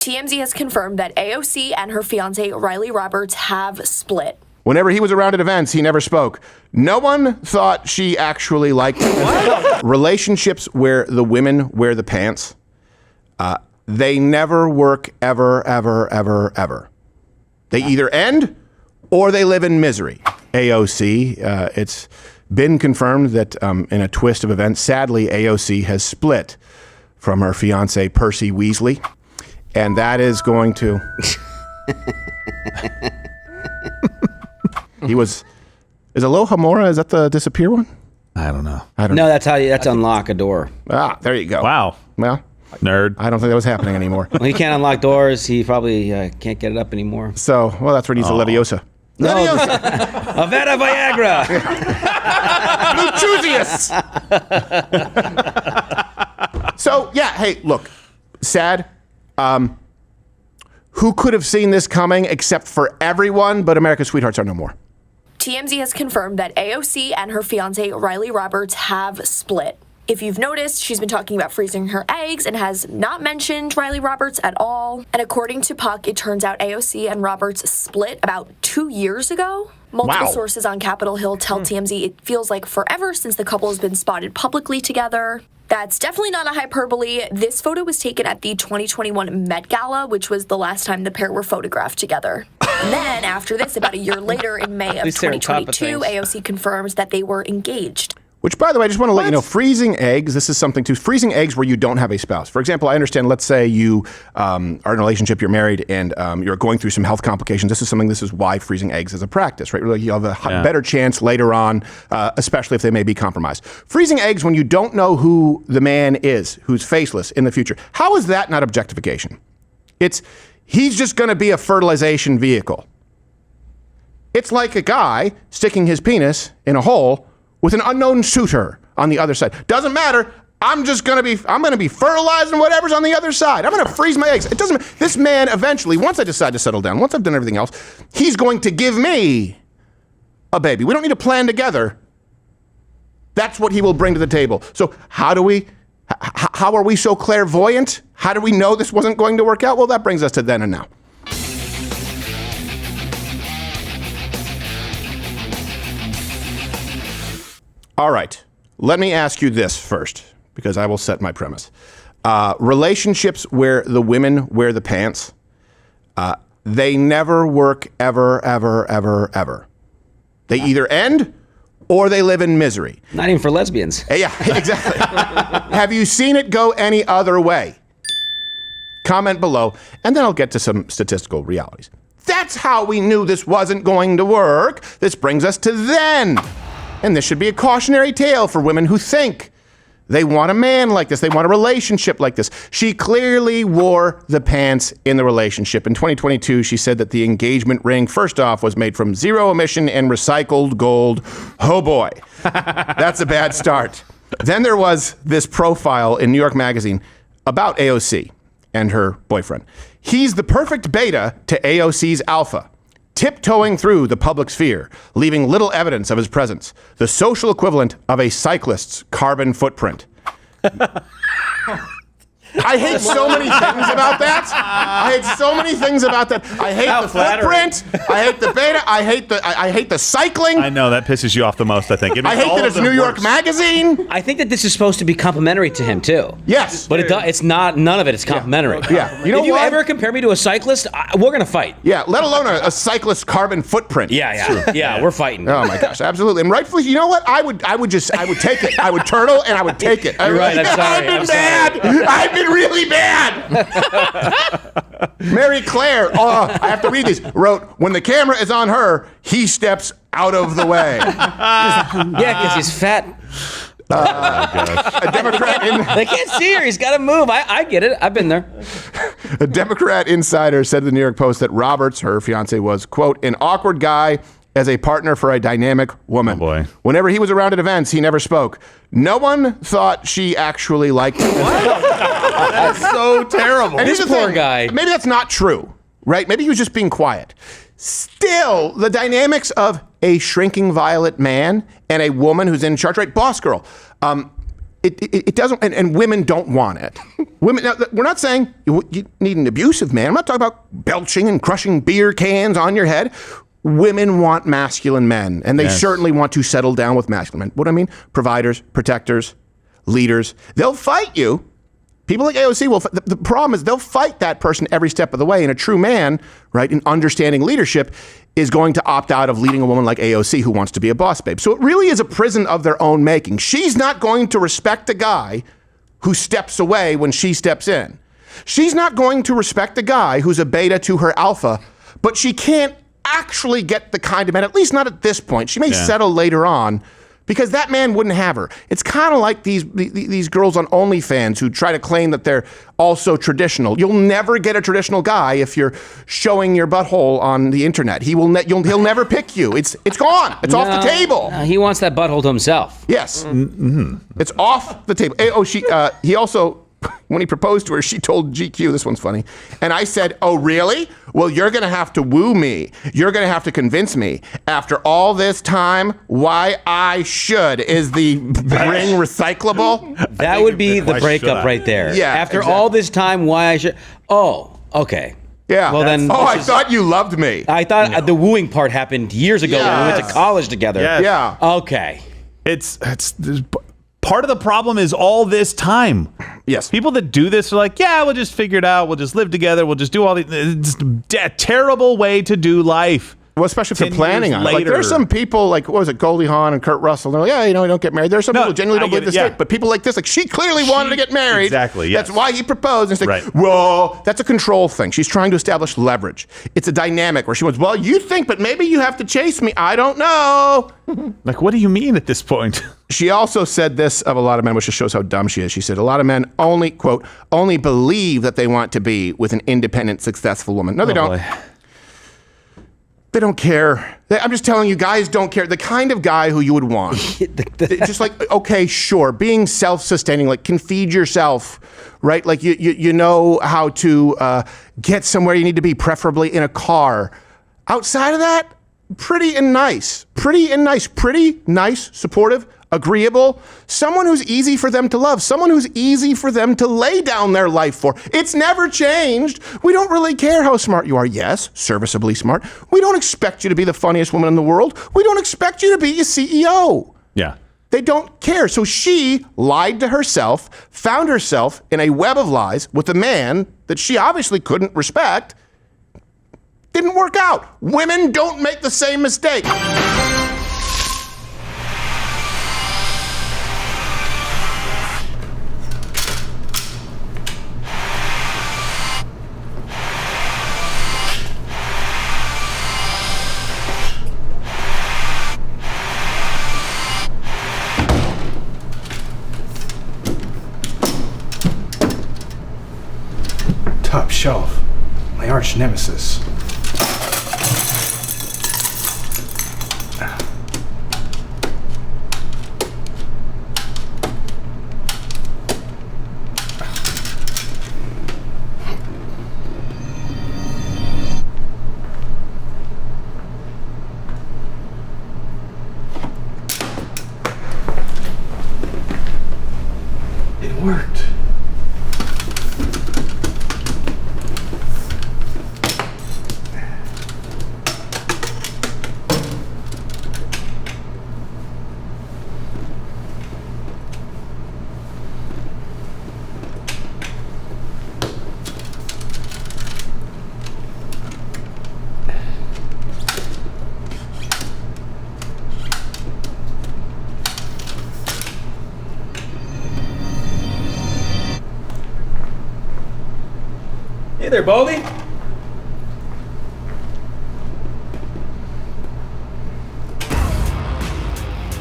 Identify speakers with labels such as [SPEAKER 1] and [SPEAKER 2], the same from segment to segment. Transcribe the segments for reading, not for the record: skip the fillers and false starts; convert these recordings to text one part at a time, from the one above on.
[SPEAKER 1] TMZ has confirmed that AOC and her fiancé Riley Roberts have split.
[SPEAKER 2] Whenever he was around at events, he never spoke. No one thought she actually liked him. Relationships where the women wear the pants, they never work ever, ever, ever, ever. They either end or they live in misery. AOC, it's been confirmed that in a twist of events, sadly, AOC has split from her fiancé, Percy Weasley. And that is going to... Is Aloha Mora, is that the disappear one?
[SPEAKER 3] I don't know.
[SPEAKER 4] No, that's unlock a door.
[SPEAKER 2] Ah, there you go.
[SPEAKER 3] Wow.
[SPEAKER 2] Well,
[SPEAKER 3] nerd.
[SPEAKER 2] I don't think that was happening anymore.
[SPEAKER 4] Well, he can't unlock doors. He probably can't get it up anymore.
[SPEAKER 2] So, well, that's where he needs a Leviosa.
[SPEAKER 4] No,
[SPEAKER 2] Leviosa!
[SPEAKER 4] Avada Viagra!
[SPEAKER 2] Bluetooothius! So, yeah, hey, look, sad. Who could have seen this coming except for everyone, but America's sweethearts are no more.
[SPEAKER 1] TMZ has confirmed that AOC and her fiancé Riley Roberts have split. If you've noticed, she's been talking about freezing her eggs and has not mentioned Riley Roberts at all. And according to Puck, it turns out AOC and Roberts split about 2 years ago. Multiple sources on Capitol Hill tell TMZ it feels like forever since the couple has been spotted publicly together. That's definitely not a hyperbole. This photo was taken at the 2021 Met Gala, which was the last time the pair were photographed together. And then after this, about a year later, in May of 2022, AOC confirms that they were engaged.
[SPEAKER 2] Which, by the way, I just want to let you know, freezing eggs, this is something too. Freezing eggs where you don't have a spouse. For example, I understand, let's say you are in a relationship, you're married, and you're going through some health complications. This is why freezing eggs is a practice, right? Really, you have a better chance later on, especially if they may be compromised. Freezing eggs when you don't know who the man is, who's faceless in the future. How is that not objectification? He's just going to be a fertilization vehicle. It's like a guy sticking his penis in a hole with an unknown suitor on the other side. Doesn't matter. I'm going to be fertilizing whatever's on the other side. I'm going to freeze my eggs. It doesn't. This man eventually, once I decide to settle down, once I've done everything else, he's going to give me a baby. We don't need to plan together. That's what he will bring to the table. So how are we so clairvoyant? How do we know this wasn't going to work out? Well, that brings us to then and now. All right, let me ask you this first, because I will set my premise. Relationships where the women wear the pants, they never work ever, ever, ever, ever. They either end or they live in misery.
[SPEAKER 4] Not even for lesbians.
[SPEAKER 2] Yeah, exactly. Have you seen it go any other way? Comment below, and then I'll get to some statistical realities. That's how we knew this wasn't going to work. This brings us to then. And this should be a cautionary tale for women who think they want a man like this. They want a relationship like this. She clearly wore the pants in the relationship. In 2022, she said that the engagement ring, first off, was made from zero emission and recycled gold. Oh boy, that's a bad start. Then there was this profile in New York Magazine about AOC and her boyfriend. He's the perfect beta to AOC's alpha, tiptoeing through the public sphere, leaving little evidence of his presence, the social equivalent of a cyclist's carbon footprint. I hate so many things about that. I hate the footprint. I hate the beta. I hate the cycling.
[SPEAKER 3] I know that pisses you off the most. I think.
[SPEAKER 2] I hate that it's New York Magazine.
[SPEAKER 4] I think that this is supposed to be complimentary to him too.
[SPEAKER 2] Yes,
[SPEAKER 4] but it's not. None of it is complimentary.
[SPEAKER 2] Yeah. You know
[SPEAKER 4] if you ever compare me to a cyclist, we're gonna fight.
[SPEAKER 2] Yeah. Let alone a cyclist's carbon footprint.
[SPEAKER 4] Yeah. We're fighting.
[SPEAKER 2] Oh my gosh, absolutely. And rightfully, you know what? I would take it. I would turtle and I would take it.
[SPEAKER 4] You're right. I'm sorry.
[SPEAKER 2] I've been bad. I've been really bad. Mary Claire, I have to read these, wrote, when the camera is on her, he steps out of the way.
[SPEAKER 4] Yeah, because he's fat.
[SPEAKER 2] A Democrat
[SPEAKER 4] they can't see her. He's got to move. I get it. I've been there.
[SPEAKER 2] A Democrat insider said to the New York Post that Roberts, her fiance, was, quote, an awkward guy as a partner for a dynamic woman.
[SPEAKER 3] Oh boy.
[SPEAKER 2] Whenever he was around at events, he never spoke. No one thought she actually liked him.
[SPEAKER 3] That's so terrible.
[SPEAKER 2] And
[SPEAKER 4] this poor guy.
[SPEAKER 2] Maybe that's not true, right? Maybe he was just being quiet. Still, the dynamics of a shrinking violet man and a woman who's in charge, right? Boss girl. It doesn't, and women don't want it. Women, now, we're not saying you need an abusive man. I'm not talking about belching and crushing beer cans on your head. Women want masculine men, and they certainly want to settle down with masculine men. What do I mean? Providers, protectors, leaders. They'll fight you. People like AOC will. The problem is they'll fight that person every step of the way. And a true man, right, in understanding leadership, is going to opt out of leading a woman like AOC who wants to be a boss babe. So it really is a prison of their own making. She's not going to respect a guy who steps away when she steps in. She's not going to respect a guy who's a beta to her alpha, but she can't actually get the kind of man, at least not at this point. She may settle later on, because that man wouldn't have her. It's kind of like these girls on OnlyFans who try to claim that they're also traditional. You'll never get a traditional guy if you're showing your butthole on the internet. He'll never pick you. It's gone. It's off the table.
[SPEAKER 4] He wants that butthole to himself.
[SPEAKER 2] Yes. Mm-hmm. It's off the table. He also, when he proposed to her, she told GQ, this one's funny, and I said, oh, really? Well, you're going to have to woo me. You're going to have to convince me. After all this time, why I should. Is the ring recyclable?
[SPEAKER 4] That would be the breakup right there.
[SPEAKER 2] Yeah.
[SPEAKER 4] After all this time, why I should. Oh, okay.
[SPEAKER 2] Yeah.
[SPEAKER 4] Well, then.
[SPEAKER 2] I thought you loved me.
[SPEAKER 4] I thought the wooing part happened years ago when we went to college together.
[SPEAKER 3] Yes.
[SPEAKER 2] Yeah.
[SPEAKER 3] It's
[SPEAKER 4] Okay.
[SPEAKER 3] part of the problem is all this time.
[SPEAKER 2] Yes.
[SPEAKER 3] People that do this are like, yeah, we'll just figure it out. We'll just live together. We'll just do all these. It's a terrible way to do life.
[SPEAKER 2] Well, especially if
[SPEAKER 3] 10
[SPEAKER 2] you're planning
[SPEAKER 3] years
[SPEAKER 2] on it. Like,
[SPEAKER 3] later.
[SPEAKER 2] there's some people, like, what was it, Goldie Hawn and Kurt Russell, they're like, yeah, we don't get married. There's some people who genuinely don't believe this shit. But people like this, like, she clearly wanted to get married.
[SPEAKER 3] Exactly, yes.
[SPEAKER 2] That's why he proposed. And it's like,
[SPEAKER 3] Right.
[SPEAKER 2] well, that's a control thing. She's trying to establish leverage. It's a dynamic where she wants, well, you think, but maybe you have to chase me. I don't know.
[SPEAKER 3] Like, what do you mean at this point?
[SPEAKER 2] She also said this of a lot of men, which just shows how dumb she is. She said, a lot of men only, quote, only believe that they want to be with an independent, successful woman. No, they don't.
[SPEAKER 3] Boy.
[SPEAKER 2] They don't care. I'm just telling you, guys don't care. The kind of guy who you would want. Just like, okay, sure, being self-sustaining, like can feed yourself, right? Like you know how to get somewhere you need to be, preferably in a car. Outside of that, pretty nice, supportive, agreeable, someone who's easy for them to love, someone who's easy for them to lay down their life for. It's never changed. We don't really care how smart you are. Yes, serviceably smart. We don't expect you to be the funniest woman in the world. We don't expect you to be a CEO.
[SPEAKER 3] Yeah.
[SPEAKER 2] They don't care. So she lied to herself, found herself in a web of lies with a man that she obviously couldn't respect. Didn't work out. Women don't make the same mistake.
[SPEAKER 5] Top shelf, my arch nemesis. It worked.
[SPEAKER 4] Hey there, Baldy.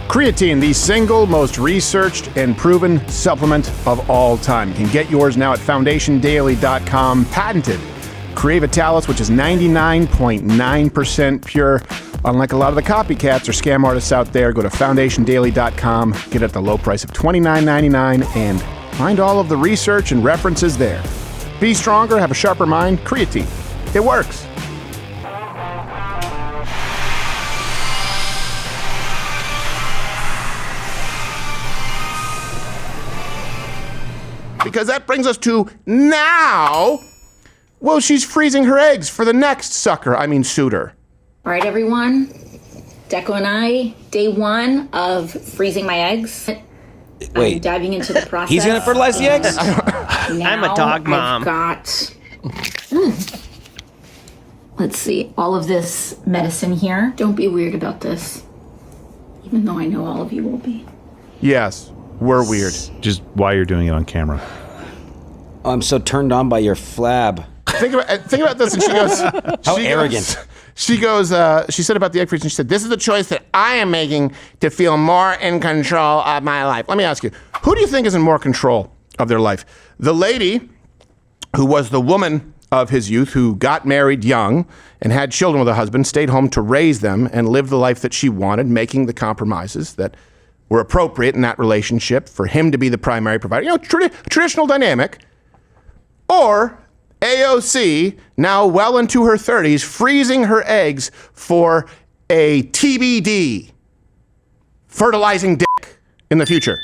[SPEAKER 2] Creatine, the single most researched and proven supplement of all time. You can get yours now at foundationdaily.com. Patented Creavitalis, which is 99.9% pure. Unlike a lot of the copycats or scam artists out there, go to foundationdaily.com, get it at the low price of $29.99, and find all of the research and references there. Be stronger, have a sharper mind. Creatine. It works. because that brings us to now. Well, she's freezing her eggs for the next suitor.
[SPEAKER 6] All right, everyone. Deco and I, day 1 of freezing my eggs.
[SPEAKER 4] Wait.
[SPEAKER 6] I'm diving into the process.
[SPEAKER 4] He's gonna fertilize the eggs?
[SPEAKER 7] I'm a dog mom.
[SPEAKER 6] I've got, let's see, all of this medicine here. Don't be weird about this, even though I know all of you will be.
[SPEAKER 2] Yes, we're weird.
[SPEAKER 3] Just why you're doing it on camera.
[SPEAKER 4] Oh, I'm so turned on by your flab.
[SPEAKER 2] Think about this, and she goes,
[SPEAKER 4] How arrogant.
[SPEAKER 2] She said about the egg freezing, she said, this is the choice that I am making to feel more in control of my life. Let me ask you, who do you think is in more control of their life? The lady who was the woman of his youth, who got married young and had children with a husband, stayed home to raise them and live the life that she wanted, making the compromises that were appropriate in that relationship for him to be the primary provider. Traditional dynamic. Or AOC, now well into her 30s, freezing her eggs for a TBD, fertilizing dick in the future.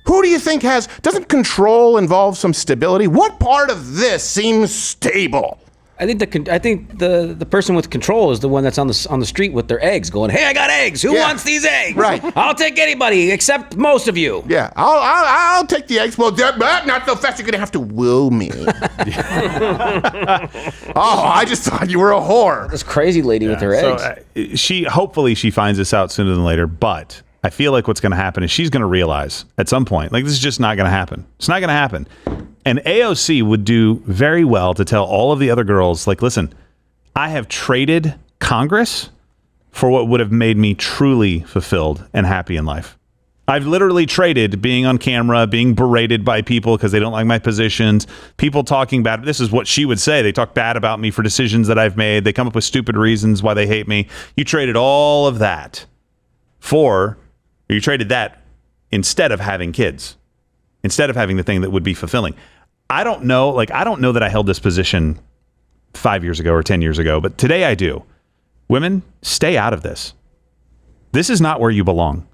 [SPEAKER 2] Who do you think doesn't control involve some stability? What part of this seems stable?
[SPEAKER 4] I think the person with control is the one that's on the street with their eggs, going, "Hey, I got eggs. Who wants these eggs?
[SPEAKER 2] Right.
[SPEAKER 4] I'll take anybody except most of you."
[SPEAKER 2] Yeah, I'll take the eggs. Well, not so fast. You're gonna have to woo me. Oh, I just thought you were a whore.
[SPEAKER 4] This crazy lady with her eggs.
[SPEAKER 3] Hopefully she finds this out sooner than later, but I feel like what's going to happen is she's going to realize at some point, like, this is just not going to happen. It's not going to happen. And AOC would do very well to tell all of the other girls, like, listen, I have traded Congress for what would have made me truly fulfilled and happy in life. I've literally traded being on camera, being berated by people because they don't like my positions, people talking bad. This is what she would say. They talk bad about me for decisions that I've made. They come up with stupid reasons why they hate me. You traded all of that you traded that instead of having kids, instead of having the thing that would be fulfilling. I don't know that I held this position 5 years ago or 10 years ago, but today I do. Women, stay out of this. This is not where you belong.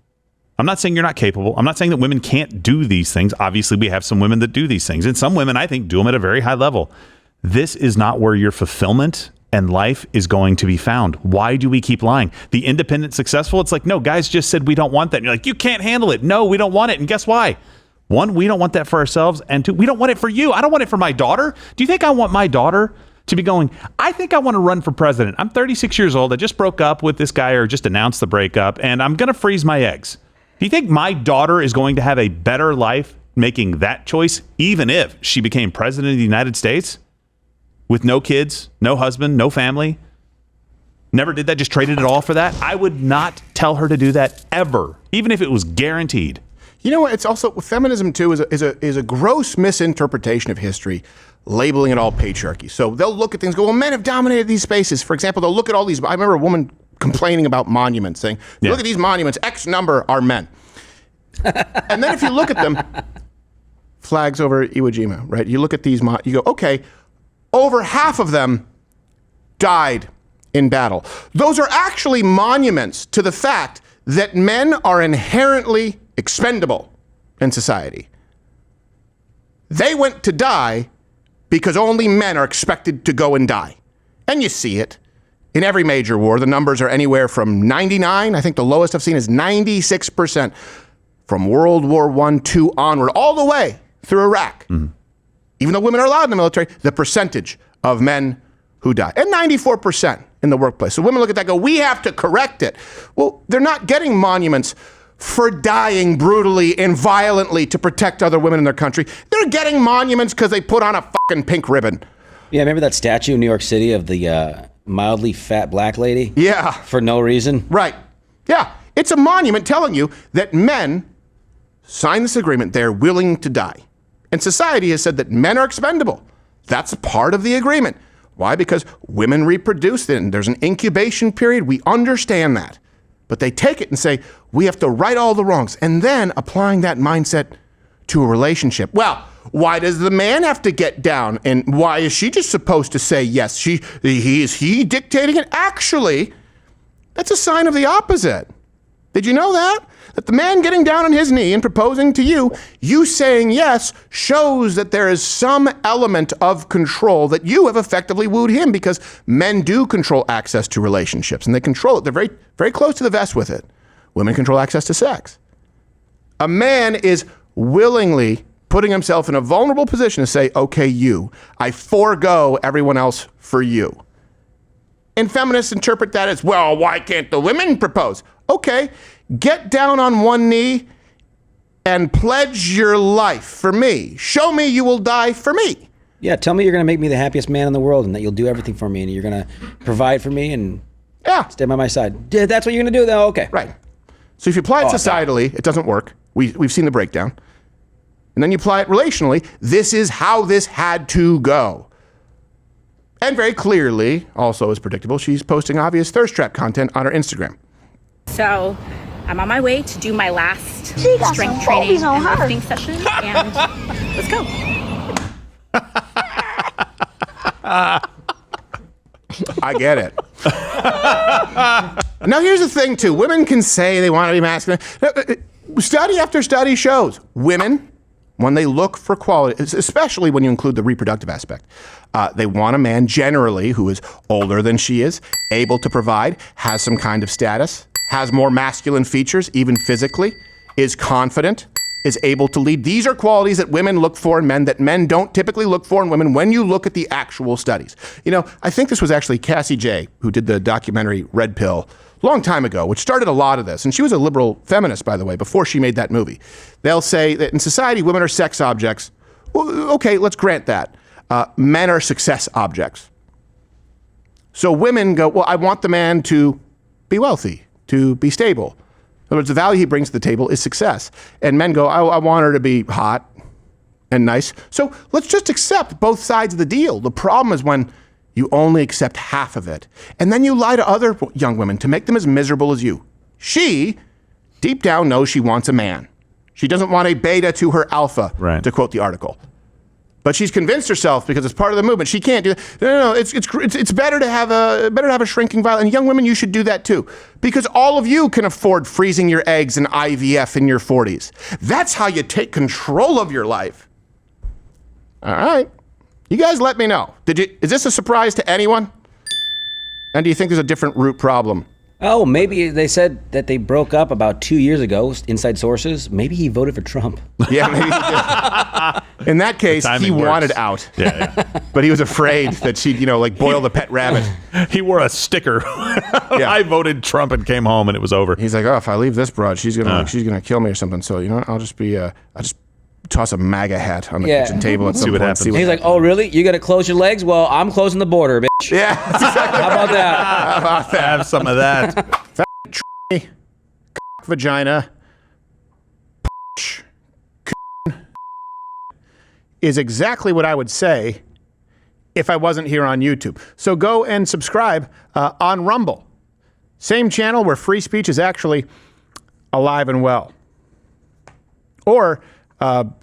[SPEAKER 3] I'm not saying you're not capable. I'm not saying that women can't do these things. Obviously, we have some women that do these things, and some women, I think, do them at a very high level. This is not where your fulfillment and life is going to be found. Why do we keep lying? The independent successful, it's like, no, guys just said we don't want that. And you're like, you can't handle it. No, we don't want it. And guess why? 1, we don't want that for ourselves. And 2, we don't want it for you. I don't want it for my daughter. Do you think I want my daughter to be going, I think I want to run for president. I'm 36 years old. I just broke up with this guy or just announced the breakup, and I'm going to freeze my eggs. Do you think my daughter is going to have a better life making that choice, even if she became president of the United States? With no kids, no husband, no family, never did that, just traded it all for that. I would not tell her to do that ever, even if it was guaranteed.
[SPEAKER 2] You know what? It's also, feminism too is a gross misinterpretation of history, labeling it all patriarchy. So they'll look at things and go, well, men have dominated these spaces. For example, they'll look at all these. I remember a woman complaining about monuments, saying, look at these monuments, X number are men. And then if you look at them, flags over Iwo Jima, right? You look at these, you go, okay, over half of them died in battle. Those are actually monuments to the fact that men are inherently expendable in society. They went to die because only men are expected to go and die. And you see it in every major war. The numbers are anywhere from 99, I think the lowest I've seen is 96%, from World War I, II onward, all the way through Iraq. Mm-hmm. Even though women are allowed in the military, the percentage of men who die, and 94% in the workplace. So women look at that and go, we have to correct it. Well, they're not getting monuments for dying brutally and violently to protect other women in their country. They're getting monuments because they put on a fucking pink ribbon.
[SPEAKER 4] Yeah, remember that statue in New York City of the mildly fat black lady?
[SPEAKER 2] Yeah.
[SPEAKER 4] For no reason?
[SPEAKER 2] Right. Yeah. It's a monument telling you that men sign this agreement, they're willing to die. And society has said that men are expendable. That's a part of the agreement. Why? Because women reproduce, then there's an incubation period. We understand that. But they take it and say, we have to right all the wrongs. And then applying that mindset to a relationship. Well, why does the man have to get down? And why is she just supposed to say yes? Is he dictating it? Actually, that's a sign of the opposite. Did you know that? That the man getting down on his knee and proposing to you, you saying yes, shows that there is some element of control, that you have effectively wooed him, because men do control access to relationships, and they control it. They're very, very close to the vest with it. Women control access to sex. A man is willingly putting himself in a vulnerable position to say, okay, I forego everyone else for you. And feminists interpret that as, well, why can't the women propose? Okay, get down on one knee and pledge your life for me. Show me you will die for me.
[SPEAKER 4] Yeah, tell me you're going to make me the happiest man in the world and that you'll do everything for me and you're going to provide for me and stay by my side. Yeah, that's what you're going to do, though? Okay.
[SPEAKER 2] Right. So if you apply it societally, it doesn't work. We've seen the breakdown. And then you apply it relationally. This is how this had to go. And very clearly, also as predictable, she's posting obvious thirst trap content on her Instagram.
[SPEAKER 8] So I'm on my way to do my last strength training and lifting session, and let's go.
[SPEAKER 2] I get it. Now here's the thing too. Women can say they want to be masculine. Study after study shows women, when they look for quality, especially when you include the reproductive aspect, they want a man generally who is older than she is, able to provide, has some kind of status, has more masculine features, even physically, is confident, is able to lead. These are qualities that women look for in men that men don't typically look for in women when you look at the actual studies. You know, I think this was actually Cassie J, who did the documentary Red Pill a long time ago, which started a lot of this. And she was a liberal feminist, by the way, before she made that movie. They'll say that in society, women are sex objects. Well, okay, let's grant that. Men are success objects. So women go, well, I want the man to be wealthy, to be stable. In other words, the value he brings to the table is success. And men go, I want her to be hot and nice. So let's just accept both sides of the deal. The problem is when you only accept half of it. And then you lie to other young women to make them as miserable as you. She, deep down, knows she wants a man. She doesn't want a beta to her alpha,
[SPEAKER 3] right,
[SPEAKER 2] to quote the article. But she's convinced herself, because it's part of the movement, she can't do that. No, it's better to have a shrinking vial. And young women, you should do that too, because all of you can afford freezing your eggs and IVF in your 40s. That's how you take control of your life. All right, you guys, let me know. Is this a surprise to anyone? And do you think there's a different root problem?
[SPEAKER 4] Oh, maybe they said that they broke up about 2 years ago, inside sources. Maybe he voted for Trump.
[SPEAKER 2] Yeah, maybe he did. In that case, he wanted out.
[SPEAKER 3] Yeah.
[SPEAKER 2] But he was afraid that she'd, boil the pet rabbit.
[SPEAKER 3] He wore a sticker. I voted Trump and came home and it was over.
[SPEAKER 2] He's like, oh, if I leave this broad, she's gonna kill me or something. So, I'll just toss a MAGA hat on the kitchen table and see what happens.
[SPEAKER 4] He's like, oh, really? You got to close your legs? Well, I'm closing the border, bitch.
[SPEAKER 2] Yeah. That's exactly
[SPEAKER 4] How about that?
[SPEAKER 2] How about that?
[SPEAKER 3] Have some of that.
[SPEAKER 2] Vagina is exactly what I would say if I wasn't here on YouTube. So go and subscribe on Rumble. Same channel where free speech is actually alive and well. Or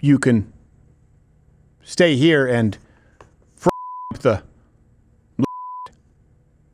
[SPEAKER 2] you can stay here and the